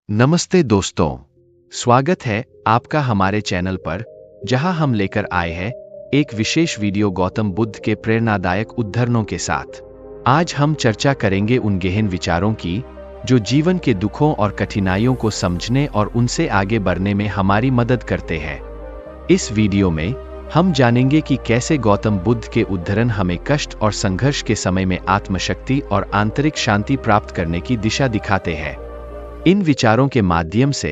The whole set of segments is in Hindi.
नमस्ते दोस्तों, स्वागत है आपका हमारे चैनल पर, जहां हम लेकर आए हैं एक विशेष वीडियो गौतम बुद्ध के प्रेरणादायक उद्धरणों के साथ। आज हम चर्चा करेंगे उन गहन विचारों की जो जीवन के दुखों और कठिनाइयों को समझने और उनसे आगे बढ़ने में हमारी मदद करते हैं। इस वीडियो में हम जानेंगे कि कैसे गौतम बुद्ध के उद्धरण हमें कष्ट और संघर्ष के समय में आत्मशक्ति और आंतरिक शांति प्राप्त करने की दिशा दिखाते हैं। इन विचारों के माध्यम से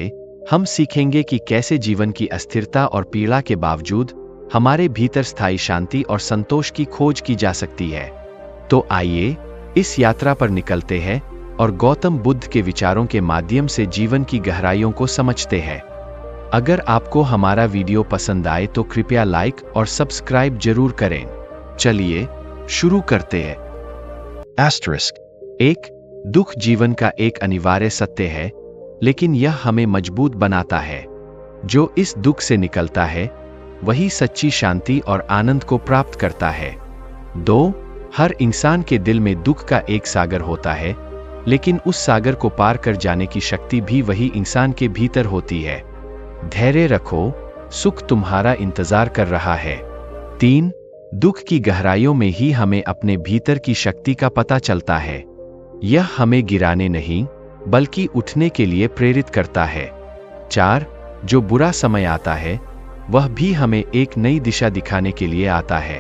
हम सीखेंगे कि कैसे जीवन की अस्थिरता और पीड़ा के बावजूद हमारे भीतर स्थायी शांति और संतोष की खोज की जा सकती है। तो आइए इस यात्रा पर निकलते हैं और गौतम बुद्ध के विचारों के माध्यम से जीवन की गहराइयों को समझते हैं। अगर आपको हमारा वीडियो पसंद आए तो कृपया लाइक और सब्सक्राइब जरूर करें। चलिए शुरू करते हैं। एक, दुख जीवन का एक अनिवार्य सत्य है, लेकिन यह हमें मजबूत बनाता है। जो इस दुख से निकलता है वही सच्ची शांति और आनंद को प्राप्त करता है। 2, हर इंसान के दिल में दुख का एक सागर होता है, लेकिन उस सागर को पार कर जाने की शक्ति भी वही इंसान के भीतर होती है। धैर्य रखो, सुख तुम्हारा इंतजार कर रहा है। 3, दुख की गहराइयों में ही हमें अपने भीतर की शक्ति का पता चलता है। यह हमें गिराने नहीं बल्कि उठने के लिए प्रेरित करता है। 4, जो बुरा समय आता है वह भी हमें एक नई दिशा दिखाने के लिए आता है।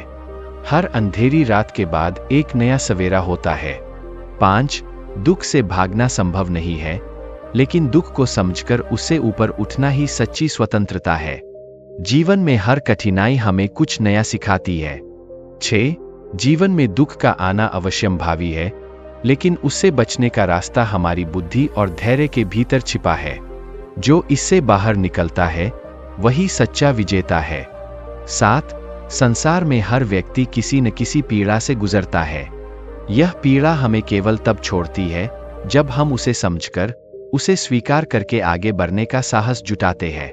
हर अंधेरी रात के बाद एक नया सवेरा होता है। 5, दुख से भागना संभव नहीं है, लेकिन दुख को समझकर उससे ऊपर उठना ही सच्ची स्वतंत्रता है। जीवन में हर कठिनाई हमें कुछ नया सिखाती है। 6, जीवन में दुख का आना अवश्यंभावी है, लेकिन उससे बचने का रास्ता हमारी बुद्धि और धैर्य के भीतर छिपा है। जो इससे बाहर निकलता है वही सच्चा विजेता है। 7, संसार में हर व्यक्ति किसी न किसी पीड़ा से गुजरता है। यह पीड़ा हमें केवल तब छोड़ती है जब हम उसे समझकर, उसे स्वीकार करके आगे बढ़ने का साहस जुटाते हैं।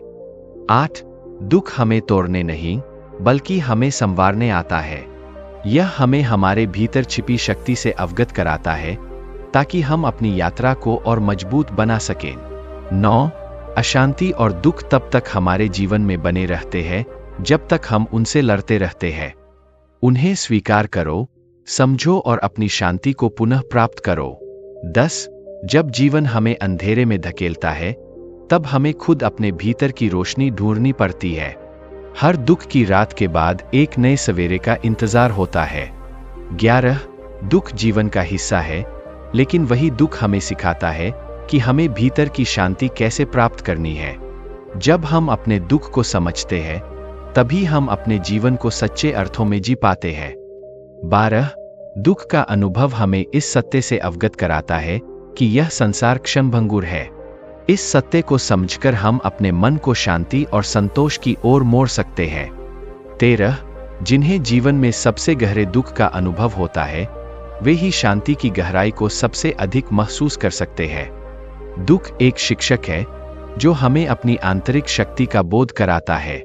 8, दुख हमें तोड़ने नहीं बल्कि हमें संवारने आता है। यह हमें हमारे भीतर छिपी शक्ति से अवगत कराता है ताकि हम अपनी यात्रा को और मजबूत बना सकें। 9, अशांति और दुख तब तक हमारे जीवन में बने रहते हैं जब तक हम उनसे लड़ते रहते हैं। उन्हें स्वीकार करो, समझो और अपनी शांति को पुनः प्राप्त करो। 10, जब जीवन हमें अंधेरे में धकेलता है तब हमें खुद अपने भीतर की रोशनी ढूंढनी पड़ती है। हर दुख की रात के बाद एक नए सवेरे का इंतजार होता है। 11, दुख जीवन का हिस्सा है, लेकिन वही दुख हमें सिखाता है कि हमें भीतर की शांति कैसे प्राप्त करनी है। जब हम अपने दुख को समझते हैं तभी हम अपने जीवन को सच्चे अर्थों में जी पाते हैं। 12, दुख का अनुभव हमें इस सत्य से अवगत कराता है कि यह संसार क्षणभंगुर है। इस सत्य को समझकर हम अपने मन को शांति और संतोष की ओर मोड़ सकते हैं। 13, जिन्हें जीवन में सबसे गहरे दुख का अनुभव होता है वे ही शांति की गहराई को सबसे अधिक महसूस कर सकते हैं। दुख एक शिक्षक है जो हमें अपनी आंतरिक शक्ति का बोध कराता है।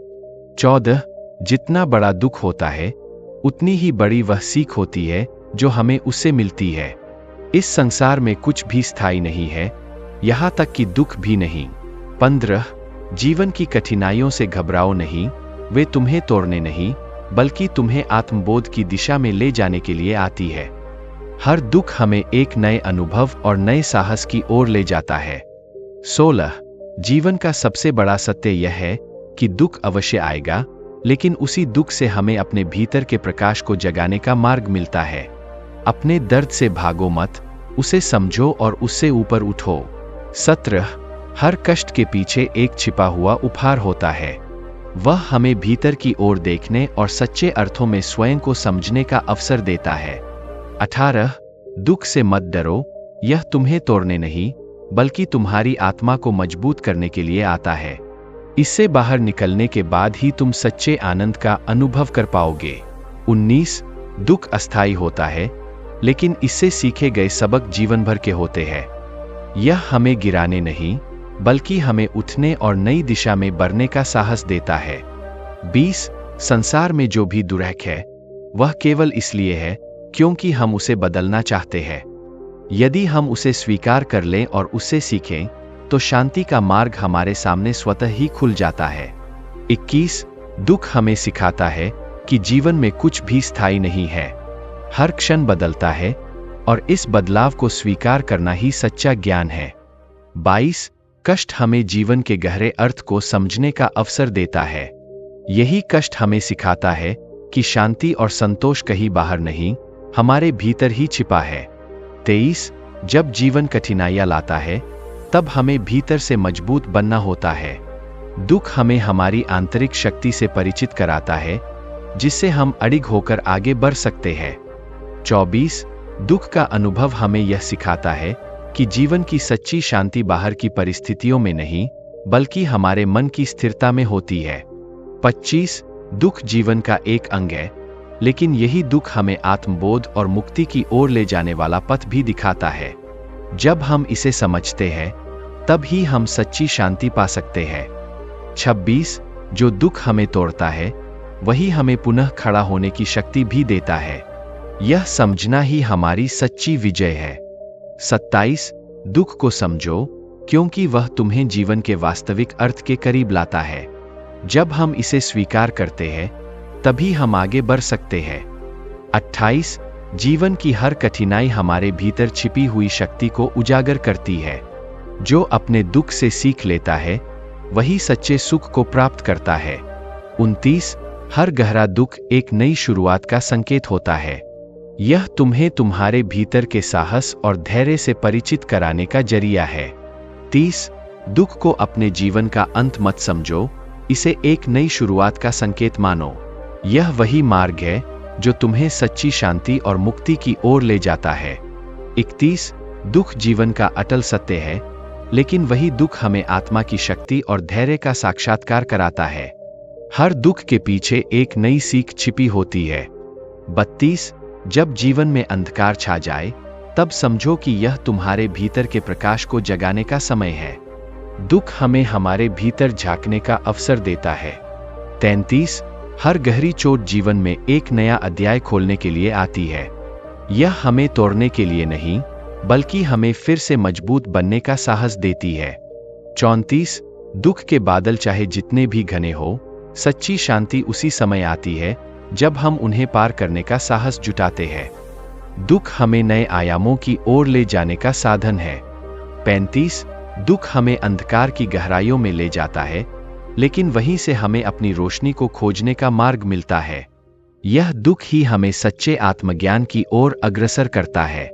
14, जितना बड़ा दुख होता है उतनी ही बड़ी वह सीख होती है जो हमें उससे मिलती है। इस संसार में कुछ भी स्थायी नहीं है, यहाँ तक कि दुख भी नहीं। 15, जीवन की कठिनाइयों से घबराओ नहीं, वे तुम्हें तोड़ने नहीं बल्कि तुम्हें आत्मबोध की दिशा में ले जाने के लिए आती है। हर दुख हमें एक नए अनुभव और नए साहस की ओर ले जाता है। 16, जीवन का सबसे बड़ा सत्य यह है कि दुख अवश्य आएगा, लेकिन उसी दुख से हमें अपने भीतर के प्रकाश को जगाने का मार्ग मिलता है। अपने दर्द से भागो मत, उसे समझो और उससे ऊपर उठो। 17, हर कष्ट के पीछे एक छिपा हुआ उपहार होता है। वह हमें भीतर की ओर देखने और सच्चे अर्थों में स्वयं को समझने का अवसर देता है। 18, दुख से मत डरो, यह तुम्हें तोड़ने नहीं बल्कि तुम्हारी आत्मा को मजबूत करने के लिए आता है। इससे बाहर निकलने के बाद ही तुम सच्चे आनंद का अनुभव कर पाओगे। 19, दुख अस्थायी होता है, लेकिन इससे सीखे गए सबक जीवन भर के होते हैं। यह हमें गिराने नहीं बल्कि हमें उठने और नई दिशा में बढ़ने का साहस देता है। 20, संसार में जो भी दुर्लभ है वह केवल इसलिए है क्योंकि हम उसे बदलना चाहते हैं। यदि हम उसे स्वीकार कर लें और उससे सीखें तो शांति का मार्ग हमारे सामने स्वतः ही खुल जाता है। 21 दुख हमें सिखाता है कि जीवन में कुछ भी स्थायी नहीं है, हर क्षण बदलता है और इस बदलाव को स्वीकार करना ही सच्चा ज्ञान है। 22 कष्ट हमें जीवन के गहरे अर्थ को समझने का अवसर देता है। यही कष्ट हमें सिखाता है कि शांति और संतोष कहीं बाहर नहीं, हमारे भीतर ही छिपा है। 23 जब जीवन कठिनाइयां लाता है तब हमें भीतर से मजबूत बनना होता है। दुख हमें हमारी आंतरिक शक्ति से परिचित कराता है, जिससे हम अडिग होकर आगे बढ़ सकते हैं। 24 दुख का अनुभव हमें यह सिखाता है कि जीवन की सच्ची शांति बाहर की परिस्थितियों में नहीं, बल्कि हमारे मन की स्थिरता में होती है। 25 दुख जीवन का एक अंग है, लेकिन यही दुख हमें आत्मबोध और मुक्ति की ओर ले जाने वाला पथ भी दिखाता है। जब हम इसे समझते हैं, तब ही हम सच्ची शांति पा सकते हैं। 26 जो दुख हमें तोड़ता है, वही हमें पुनः खड़ा होने की शक्ति भी देता है। यह समझना ही हमारी सच्ची विजय है। 27 दुख को समझो, क्योंकि वह तुम्हें जीवन के वास्तविक अर्थ के करीब लाता है। जब हम इसे स्वीकार करते हैं, तभी हम आगे बढ़ सकते हैं। 28 जीवन की हर कठिनाई हमारे भीतर छिपी हुई शक्ति को उजागर करती है। जो अपने दुख से सीख लेता है, वही सच्चे सुख को प्राप्त करता है। 29 हर गहरा दुख एक नई शुरुआत का संकेत होता है। यह तुम्हें तुम्हारे भीतर के साहस और धैर्य से परिचित कराने का जरिया है। 30 दुख को अपने जीवन का अंत मत समझो, इसे एक नई शुरुआत का संकेत मानो। यह वही मार्ग है जो तुम्हें सच्ची शांति और मुक्ति की ओर ले जाता है। 31 दुख जीवन का अटल सत्य है, लेकिन वही दुख हमें आत्मा की शक्ति और धैर्य का साक्षात्कार कराता है। हर दुख के पीछे एक नई सीख छिपी होती है। 32 जब जीवन में अंधकार छा जाए, तब समझो कि यह तुम्हारे भीतर के प्रकाश को जगाने का समय है। दुख हमें हमारे भीतर झांकने का अवसर देता है। 33 हर गहरी चोट जीवन में एक नया अध्याय खोलने के लिए आती है। यह हमें तोड़ने के लिए नहीं, बल्कि हमें फिर से मजबूत बनने का साहस देती है। 34 दुख के बादल चाहे जितने भी घने हो, सच्ची शांति उसी समय आती है जब हम उन्हें पार करने का साहस जुटाते हैं। दुख हमें नए आयामों की ओर ले जाने का साधन है। 35 दुख हमें अंधकार की गहराइयों में ले जाता है, लेकिन वहीं से हमें अपनी रोशनी को खोजने का मार्ग मिलता है। यह दुख ही हमें सच्चे आत्मज्ञान की ओर अग्रसर करता है।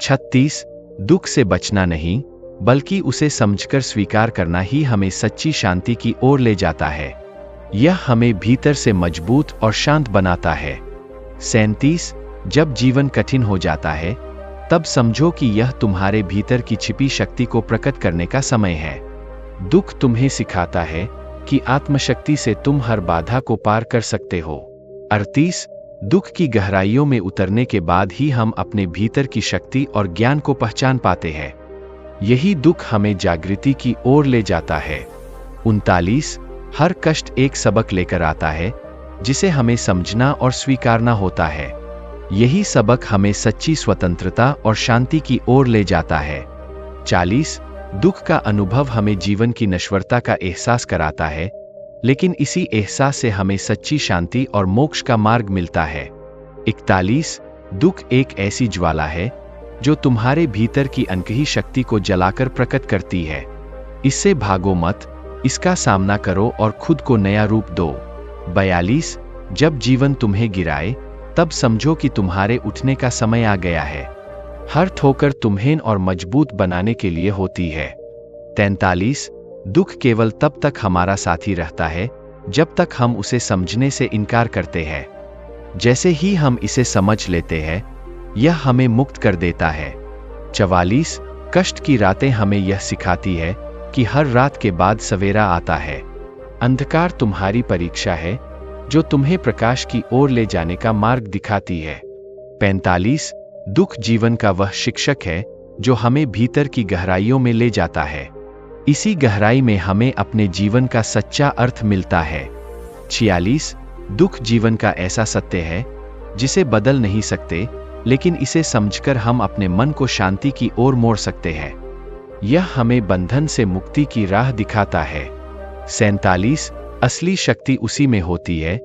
36 दुख से बचना नहीं, बल्कि उसे समझकर स्वीकार करना ही हमें सच्ची शांति की ओर ले जाता है। यह हमें भीतर से मजबूत और शांत बनाता है। 37 जब जीवन कठिन हो जाता है, तब समझो कि यह तुम्हारे भीतर की छिपी शक्ति को प्रकट करने का समय है। दुख तुम्हें सिखाता है कि आत्मशक्ति से तुम हर बाधा को पार कर सकते हो। 38 दुख की गहराइयों में उतरने के बाद ही हम अपने भीतर की शक्ति और ज्ञान को पहचान पाते हैं। यही दुख हमें जागृति की ओर ले जाता है। 39 हर कष्ट एक सबक लेकर आता है, जिसे हमें समझना और स्वीकारना होता है। यही सबक हमें सच्ची स्वतंत्रता और शांति की ओर ले जाता है। 40 दुख का अनुभव हमें जीवन की नश्वरता का एहसास कराता है, लेकिन इसी एहसास से हमें सच्ची शांति और मोक्ष का मार्ग मिलता है। 41 दुख एक ऐसी ज्वाला है जो तुम्हारे भीतर की अनकही शक्ति को जलाकर प्रकट करती है। इससे भागो मत, इसका सामना करो और खुद को नया रूप दो। 42 जब जीवन तुम्हें गिराए, तब समझो कि तुम्हारे उठने का समय आ गया है। हर ठोकर तुम्हें और मजबूत बनाने के लिए होती है। 43 दुख केवल तब तक हमारा साथी रहता है जब तक हम उसे समझने से इनकार करते हैं। जैसे ही हम इसे समझ लेते हैं, यह हमें मुक्त कर देता है। 44 कष्ट की रातें हमें यह सिखाती है कि हर रात के बाद सवेरा आता है। अंधकार तुम्हारी परीक्षा है, जो तुम्हें प्रकाश की ओर ले जाने का मार्ग दिखाती है। 45 दुख जीवन का वह शिक्षक है जो हमें भीतर की गहराइयों में ले जाता है। इसी गहराई में हमें अपने जीवन का सच्चा अर्थ मिलता है। 46 दुख जीवन का ऐसा सत्य है जिसे बदल नहीं सकते, लेकिन इसे समझकर हम अपने मन को शांति की ओर मोड़ सकते हैं। यह हमें बंधन से मुक्ति की राह दिखाता है। 47 असली शक्ति उसी में होती है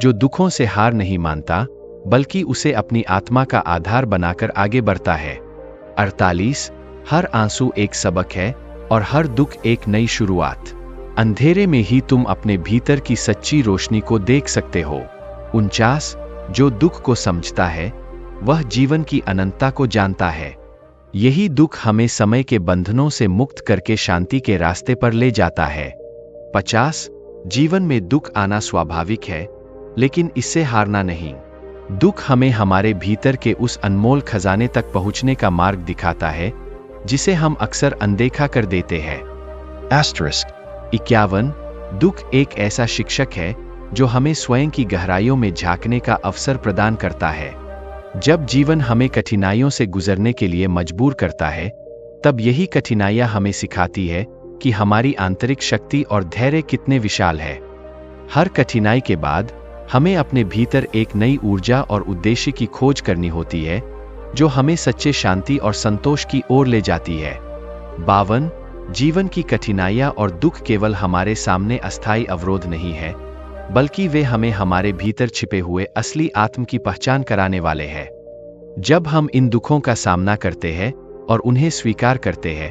जो दुखों से हार नहीं मानता, बल्कि उसे अपनी आत्मा का आधार बनाकर आगे बढ़ता है। 48 हर आंसू एक सबक है और हर दुख एक नई शुरुआत। अंधेरे में ही तुम अपने भीतर की सच्ची रोशनी को देख सकते हो। 49 जो दुख को समझता है वह जीवन की अनंतता को जानता है। यही दुख हमें समय के बंधनों से मुक्त करके शांति के रास्ते पर ले जाता है। 50 जीवन में दुख आना स्वाभाविक है, लेकिन इससे हारना नहीं। दुख हमें हमारे भीतर के उस अनमोल खजाने तक पहुंचने का मार्ग दिखाता है जिसे हम अक्सर अनदेखा कर देते हैं। 51 दुख एक ऐसा शिक्षक है जो हमें स्वयं की गहराइयों में झांकने का अवसर प्रदान करता है। जब जीवन हमें कठिनाइयों से गुजरने के लिए मजबूर करता है, तब यही कठिनाइयां हमें सिखाती है कि हमारी आंतरिक शक्ति और धैर्य कितने विशाल है। हर कठिनाई के बाद हमें अपने भीतर एक नई ऊर्जा और उद्देश्य की खोज करनी होती है जो हमें सच्चे शांति और संतोष की ओर ले जाती है। 52 जीवन की कठिनाइयां और दुख केवल हमारे सामने अस्थायी अवरोध नहीं है, बल्कि वे हमें हमारे भीतर छिपे हुए असली आत्म की पहचान कराने वाले हैं। जब हम इन दुखों का सामना करते हैं और उन्हें स्वीकार करते हैं,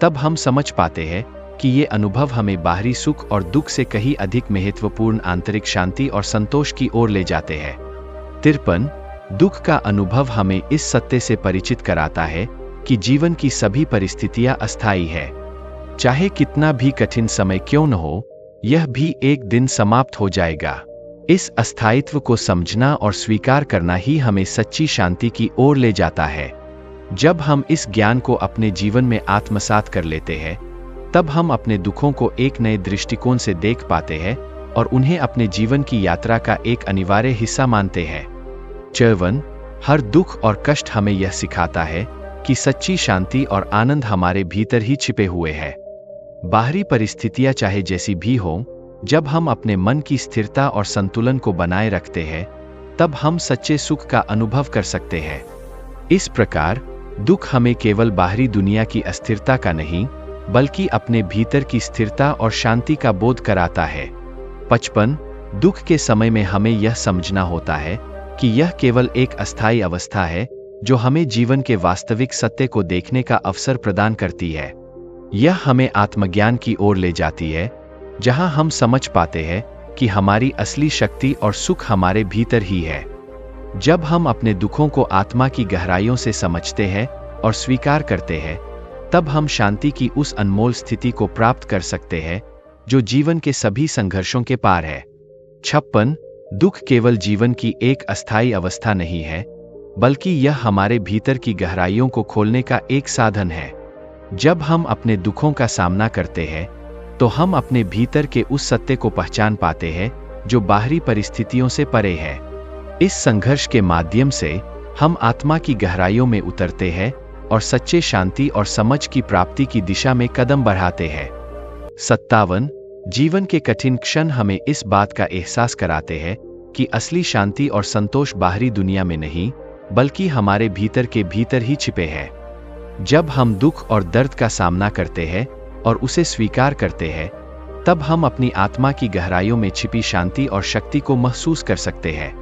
तब हम समझ पाते हैं कि ये अनुभव हमें बाहरी सुख और दुख से कहीं अधिक महत्वपूर्ण आंतरिक शांति और संतोष की ओर ले जाते हैं। 53 दुख का अनुभव हमें इस सत्य से परिचित कराता है कि जीवन की सभी परिस्थितियां अस्थायी है। चाहे कितना भी कठिन समय क्यों न हो, यह भी एक दिन समाप्त हो जाएगा। इस अस्थायित्व को समझना और स्वीकार करना ही हमें सच्ची शांति की ओर ले जाता है। जब हम इस ज्ञान को अपने जीवन में आत्मसात कर लेते हैं, तब हम अपने दुखों को एक नए दृष्टिकोण से देख पाते हैं और उन्हें अपने जीवन की यात्रा का एक अनिवार्य हिस्सा मानते हैं। 54 हर दुख और कष्ट हमें यह सिखाता है कि सच्ची शांति और आनंद हमारे भीतर ही छिपे हुए हैं। बाहरी परिस्थितियां चाहे जैसी भी हों, जब हम अपने मन की स्थिरता और संतुलन को बनाए रखते हैं, तब हम सच्चे सुख का अनुभव कर सकते हैं। इस प्रकार दुख हमें केवल बाहरी दुनिया की अस्थिरता का नहीं, बल्कि अपने भीतर की स्थिरता और शांति का बोध कराता है। 55 दुख के समय में हमें यह समझना होता है कि यह केवल एक अस्थायी अवस्था है जो हमें जीवन के वास्तविक सत्य को देखने का अवसर प्रदान करती है। यह हमें आत्मज्ञान की ओर ले जाती है, जहां हम समझ पाते हैं कि हमारी असली शक्ति और सुख हमारे भीतर ही है। जब हम अपने दुखों को आत्मा की गहराइयों से समझते हैं और स्वीकार करते हैं, तब हम शांति की उस अनमोल स्थिति को प्राप्त कर सकते हैं जो जीवन के सभी संघर्षों के पार है। 56 दुख केवल जीवन की एक अस्थायी अवस्था नहीं है, बल्कि यह हमारे भीतर की गहराइयों को खोलने का एक साधन है। जब हम अपने दुखों का सामना करते हैं, तो हम अपने भीतर के उस सत्य को पहचान पाते हैं जो बाहरी परिस्थितियों से परे है। इस संघर्ष के माध्यम से हम आत्मा की गहराइयों में उतरते हैं और सच्चे शांति और समझ की प्राप्ति की दिशा में कदम बढ़ाते हैं। 57 जीवन के कठिन क्षण हमें इस बात का एहसास कराते हैं कि असली शांति और संतोष बाहरी दुनिया में नहीं, बल्कि हमारे भीतर के भीतर ही छिपे हैं। जब हम दुख और दर्द का सामना करते हैं और उसे स्वीकार करते हैं, तब हम अपनी आत्मा की गहराइयों में छिपी शांति और शक्ति को महसूस कर सकते हैं।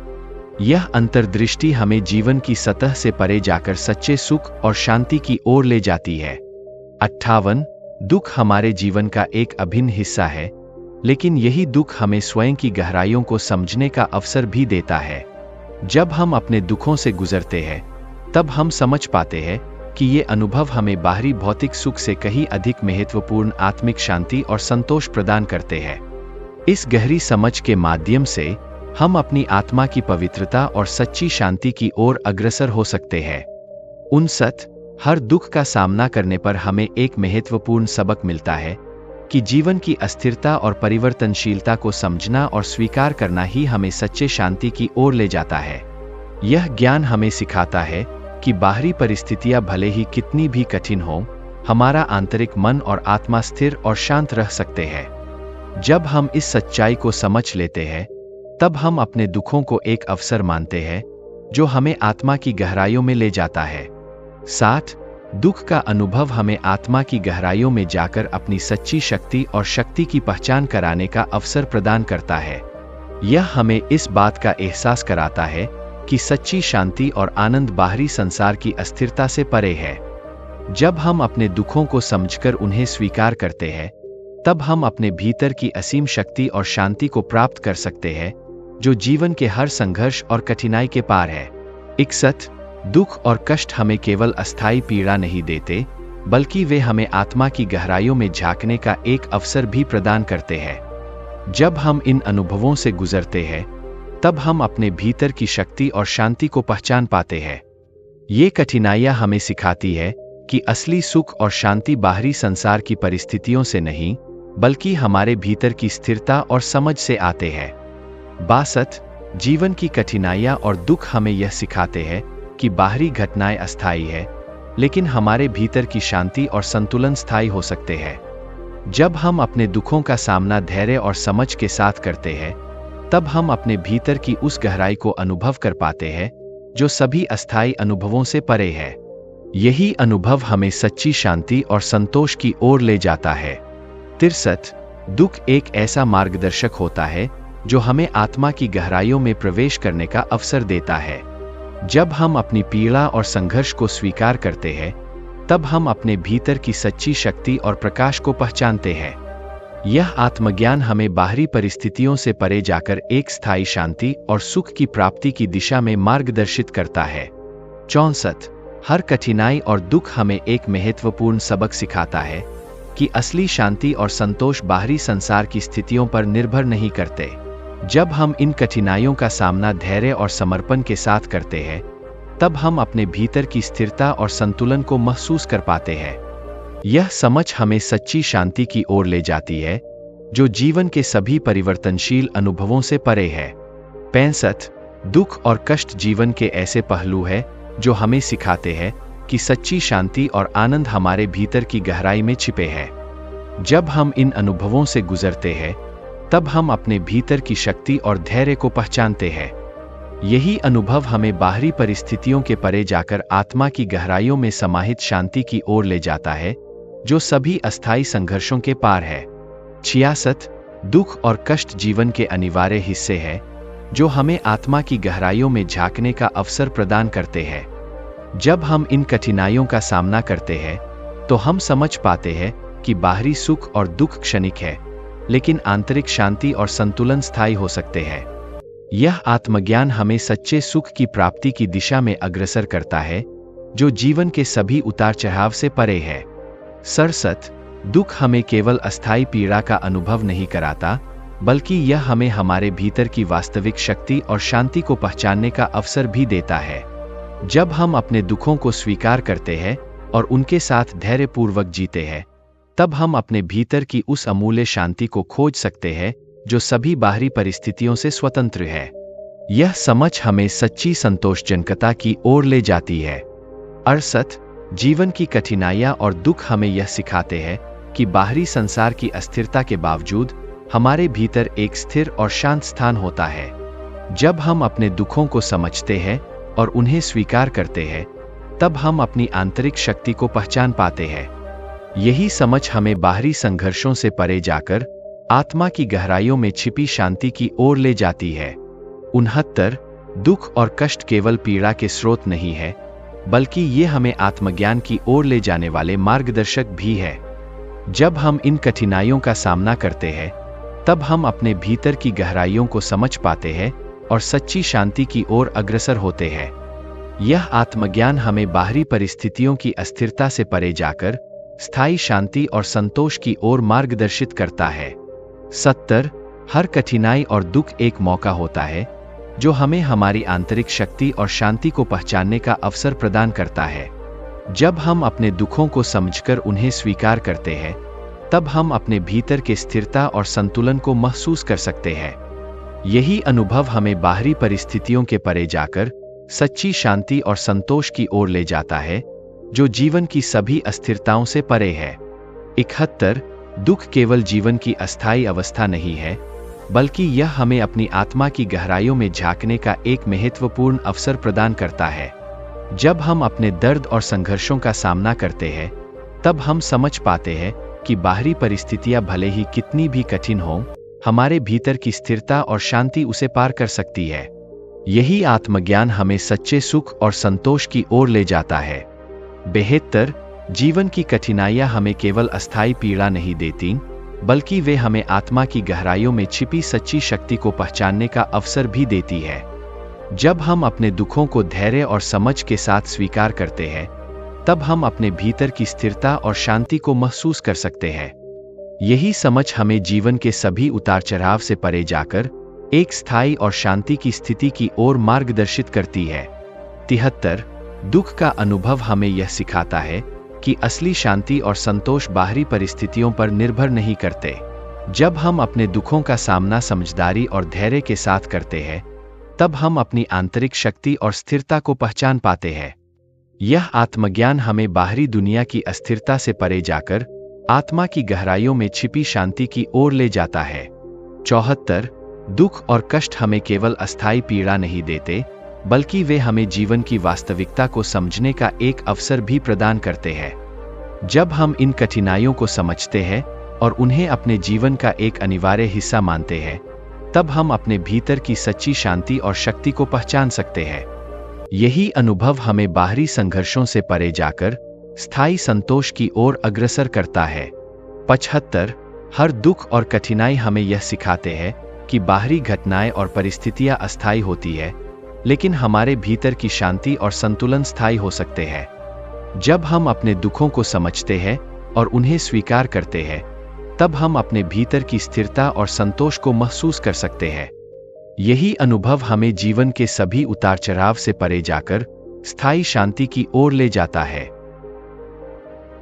यह अंतर्दृष्टि हमें जीवन की सतह से परे जाकर सच्चे सुख और शांति की ओर ले जाती है। 58 दुख हमारे जीवन का एक अभिन्न हिस्सा है, लेकिन यही दुख हमें स्वयं की गहराइयों को समझने का अवसर भी देता है। जब हम अपने दुखों से गुजरते हैं, तब हम समझ पाते हैं कि ये अनुभव हमें बाहरी भौतिक सुख से कहीं अधिक महत्वपूर्ण आत्मिक शांति और संतोष प्रदान करते हैं। इस गहरी समझ के माध्यम से हम अपनी आत्मा की पवित्रता और सच्ची शांति की ओर अग्रसर हो सकते हैं। 59 हर दुख का सामना करने पर हमें एक महत्वपूर्ण सबक मिलता है कि जीवन की अस्थिरता और परिवर्तनशीलता को समझना और स्वीकार करना ही हमें सच्चे शांति की ओर ले जाता है। यह ज्ञान हमें सिखाता है कि बाहरी परिस्थितियां भले ही कितनी भी कठिन हों, हमारा आंतरिक मन और आत्मा स्थिर और शांत रह सकते हैं। जब हम इस सच्चाई को समझ लेते हैं, तब हम अपने दुखों को एक अवसर मानते हैं जो हमें आत्मा की गहराइयों में ले जाता है। 60 दुख का अनुभव हमें आत्मा की गहराइयों में जाकर अपनी सच्ची शक्ति और शक्ति की पहचान कराने का अवसर प्रदान करता है। यह हमें इस बात का एहसास कराता है कि सच्ची शांति और आनंद बाहरी संसार की अस्थिरता से परे है। जब हम अपने दुखों को समझकर उन्हें स्वीकार करते हैं, तब हम अपने भीतर की असीम शक्ति और शांति को प्राप्त कर सकते हैं, जो जीवन के हर संघर्ष और कठिनाई के पार है। 61 दुख और कष्ट हमें केवल अस्थायी पीड़ा नहीं देते, बल्कि वे हमें आत्मा की गहराइयों में झांकने का एक अवसर भी प्रदान करते हैं। जब हम इन अनुभवों से गुजरते हैं, तब हम अपने भीतर की शक्ति और शांति को पहचान पाते हैं। ये कठिनाइयां हमें सिखाती है कि असली सुख और शांति बाहरी संसार की परिस्थितियों से नहीं, बल्कि हमारे भीतर की स्थिरता और समझ से आते हैं। 62 जीवन की कठिनाइयां और दुख हमें यह सिखाते हैं कि बाहरी घटनाएं अस्थायी है, लेकिन हमारे भीतर की शांति और संतुलन स्थायी हो सकते हैं। जब हम अपने दुखों का सामना धैर्य और समझ के साथ करते हैं, तब हम अपने भीतर की उस गहराई को अनुभव कर पाते हैं जो सभी अस्थायी अनुभवों से परे है। यही अनुभव हमें सच्ची शांति और संतोष की ओर ले जाता है। 63 दुख एक ऐसा मार्गदर्शक होता है जो हमें आत्मा की गहराइयों में प्रवेश करने का अवसर देता है। जब हम अपनी पीड़ा और संघर्ष को स्वीकार करते हैं, तब हम अपने भीतर की सच्ची शक्ति और प्रकाश को पहचानते हैं। यह आत्मज्ञान हमें बाहरी परिस्थितियों से परे जाकर एक स्थायी शांति और सुख की प्राप्ति की दिशा में मार्गदर्शित करता है। 64 हर कठिनाई और दुख हमें एक महत्वपूर्ण सबक सिखाता है कि असली शांति और संतोष बाहरी संसार की स्थितियों पर निर्भर नहीं करते। जब हम इन कठिनाइयों का सामना धैर्य और समर्पण के साथ करते हैं, तब हम अपने भीतर की स्थिरता और संतुलन को महसूस कर पाते हैं। यह समझ हमें सच्ची शांति की ओर ले जाती है, जो जीवन के सभी परिवर्तनशील अनुभवों से परे है। 65 दुख और कष्ट जीवन के ऐसे पहलू हैं जो हमें सिखाते हैं कि सच्ची शांति और आनंद हमारे भीतर की गहराई में छिपे हैं। जब हम इन अनुभवों से गुजरते हैं, तब हम अपने भीतर की शक्ति और धैर्य को पहचानते हैं। यही अनुभव हमें बाहरी परिस्थितियों के परे जाकर आत्मा की गहराइयों में समाहित शांति की ओर ले जाता है, जो सभी अस्थायी संघर्षों के पार है। 66 दुख और कष्ट जीवन के अनिवार्य हिस्से हैं, जो हमें आत्मा की गहराइयों में झांकने का अवसर प्रदान करते हैं। जब हम इन कठिनाइयों का सामना करते हैं, तो हम समझ पाते हैं कि बाहरी सुख और दुख क्षणिक है, लेकिन आंतरिक शांति और संतुलन स्थायी हो सकते हैं। यह आत्मज्ञान हमें सच्चे सुख की प्राप्ति की दिशा में अग्रसर करता है, जो जीवन के सभी उतार चढ़ाव से परे है। 67 दुख हमें केवल अस्थायी पीड़ा का अनुभव नहीं कराता, बल्कि यह हमें हमारे भीतर की वास्तविक शक्ति और शांति को पहचानने का अवसर भी देता है। जब हम अपने दुखों को स्वीकार करते हैं और उनके साथ धैर्यपूर्वक जीते हैं, तब हम अपने भीतर की उस अमूल्य शांति को खोज सकते हैं जो सभी बाहरी परिस्थितियों से स्वतंत्र है। यह समझ हमें सच्ची संतोषजनकता की ओर ले जाती है। 68 जीवन की कठिनाइयां और दुख हमें यह सिखाते हैं कि बाहरी संसार की अस्थिरता के बावजूद हमारे भीतर एक स्थिर और शांत स्थान होता है। जब हम अपने दुखों को समझते हैं और उन्हें स्वीकार करते हैं, तब हम अपनी आंतरिक शक्ति को पहचान पाते हैं। यही समझ हमें बाहरी संघर्षों से परे जाकर आत्मा की गहराइयों में छिपी शांति की ओर ले जाती है। 69 दुख और कष्ट केवल पीड़ा के स्रोत नहीं है, बल्कि ये हमें आत्मज्ञान की ओर ले जाने वाले मार्गदर्शक भी है। जब हम इन कठिनाइयों का सामना करते हैं, तब हम अपने भीतर की गहराइयों को समझ पाते हैं और सच्ची शांति की ओर अग्रसर होते हैं। यह आत्मज्ञान हमें बाहरी परिस्थितियों की अस्थिरता से परे जाकर स्थायी शांति और संतोष की ओर मार्गदर्शित करता है। 70 हर कठिनाई और दुख एक मौका होता है जो हमें हमारी आंतरिक शक्ति और शांति को पहचानने का अवसर प्रदान करता है। जब हम अपने दुखों को समझकर उन्हें स्वीकार करते हैं, तब हम अपने भीतर के स्थिरता और संतुलन को महसूस कर सकते हैं। यही अनुभव हमें बाहरी परिस्थितियों के परे जाकर सच्ची शांति और संतोष की ओर ले जाता है, जो जीवन की सभी अस्थिरताओं से परे है। 71 दुख केवल जीवन की अस्थायी अवस्था नहीं है, बल्कि यह हमें अपनी आत्मा की गहराइयों में झांकने का एक महत्वपूर्ण अवसर प्रदान करता है। जब हम अपने दर्द और संघर्षों का सामना करते हैं, तब हम समझ पाते हैं कि बाहरी परिस्थितियां भले ही कितनी भी कठिन हों, हमारे भीतर की स्थिरता और शांति उसे पार कर सकती है। यही आत्मज्ञान हमें सच्चे सुख और संतोष की ओर ले जाता है। बेहतर जीवन की कठिनाइयां हमें केवल अस्थायी पीड़ा नहीं देती, बल्कि वे हमें आत्मा की गहराइयों में छिपी सच्ची शक्ति को पहचानने का अवसर भी देती है। जब हम अपने दुखों को धैर्य और समझ के साथ स्वीकार करते हैं, तब हम अपने भीतर की स्थिरता और शांति को महसूस कर सकते हैं। यही समझ हमें जीवन के सभी उतार चढ़ाव से परे जाकर एक स्थायी और शांति की स्थिति की ओर मार्गदर्शित करती है। 73 दुख का अनुभव हमें यह सिखाता है कि असली शांति और संतोष बाहरी परिस्थितियों पर निर्भर नहीं करते। जब हम अपने दुखों का सामना समझदारी और धैर्य के साथ करते हैं, तब हम अपनी आंतरिक शक्ति और स्थिरता को पहचान पाते हैं। यह आत्मज्ञान हमें बाहरी दुनिया की अस्थिरता से परे जाकर आत्मा की गहराइयों में छिपी शांति की ओर ले जाता है। 74 दुख और कष्ट हमें केवल अस्थायी पीड़ा नहीं देते, बल्कि वे हमें जीवन की वास्तविकता को समझने का एक अवसर भी प्रदान करते हैं। जब हम इन कठिनाइयों को समझते हैं और उन्हें अपने जीवन का एक अनिवार्य हिस्सा मानते हैं, तब हम अपने भीतर की सच्ची शांति और शक्ति को पहचान सकते हैं। यही अनुभव हमें बाहरी संघर्षों से परे जाकर स्थायी संतोष की ओर अग्रसर करता है। 75 हर दुख और कठिनाई हमें यह सिखाते हैं कि बाहरी घटनाएं और परिस्थितियां अस्थायी होती है, लेकिन हमारे भीतर की शांति और संतुलन स्थायी हो सकते हैं। जब हम अपने दुखों को समझते हैं और उन्हें स्वीकार करते हैं, तब हम अपने भीतर की स्थिरता और संतोष को महसूस कर सकते हैं। यही अनुभव हमें जीवन के सभी उतार चढ़ाव से परे जाकर स्थायी शांति की ओर ले जाता है।